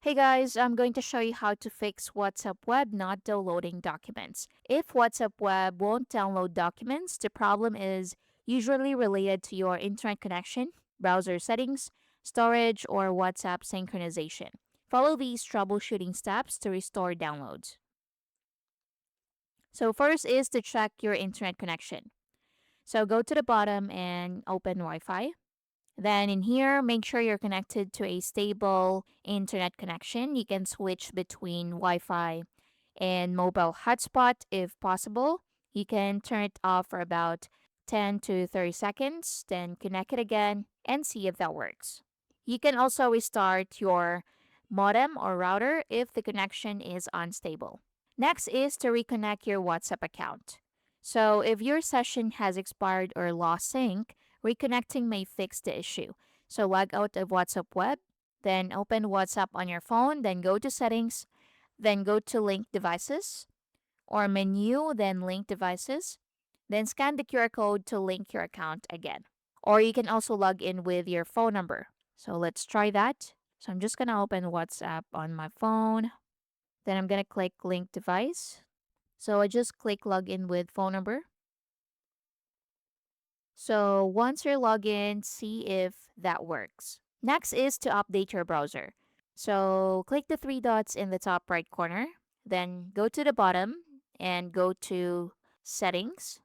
Hey guys, I'm going to show you how to fix WhatsApp Web not downloading documents. If WhatsApp Web won't download documents, the problem is usually related to your internet connection, browser settings, storage, or WhatsApp synchronization. Follow these troubleshooting steps to restore downloads. So, first is to check your internet connection. So, go to the bottom and open Wi Fi. Then in here, make sure you're connected to a stable internet connection. You can switch between Wi Fi and mobile hotspot if possible. You can turn it off for about 10 to 30 seconds, then connect it again and see if that works. You can also restart your modem or router if the connection is unstable. Next is to reconnect your WhatsApp account. So, if your session has expired or lost sync, reconnecting may fix the issue. So, log out of WhatsApp Web, then open WhatsApp on your phone, then go to Settings, then go to Link Devices or Menu, then Link Devices, then scan the QR code to link your account again. Or you can also log in with your phone number. So, let's try that. So, I'm just going to open WhatsApp on my phone. Then I'm going to click Link Device. So I just click login with phone number. So once you're logged in, see if that works. Next is to update your browser. So click the three dots in the top right corner, then go to the bottom and go to settings.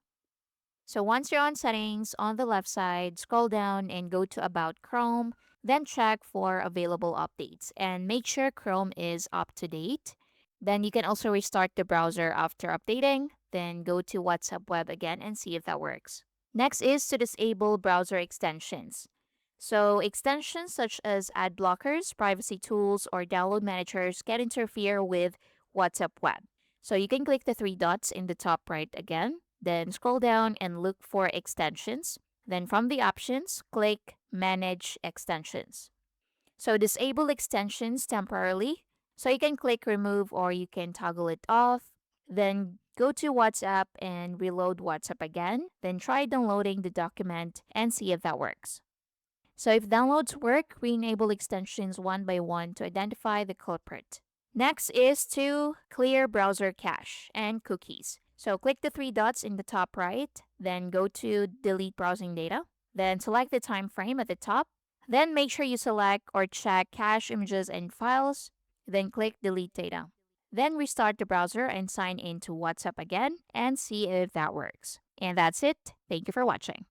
So once you're on settings, on the left side, scroll down and go to about Chrome, then check for available updates and make sure Chrome is up to date. Then you can also restart the browser after updating, then go to WhatsApp Web again and see if that works. Next is to disable browser extensions. So extensions such as ad blockers, privacy tools, or download managers can interfere with WhatsApp Web. So you can click the three dots in the top right again, then scroll down and look for extensions. Then from the options, click Manage Extensions. So disable extensions temporarily. So you can click remove or you can toggle it off. Then go to WhatsApp and reload WhatsApp again. Then try downloading the document and see if that works. So if downloads work, re-enable extensions one by one to identify the culprit. Next is to clear browser cache and cookies. So click the three dots in the top right, then go to delete browsing data, then select the time frame at the top, then make sure you select or check cache images and files, then click delete data. Then restart the browser and sign in to WhatsApp again and see if that works. And that's it. Thank you for watching.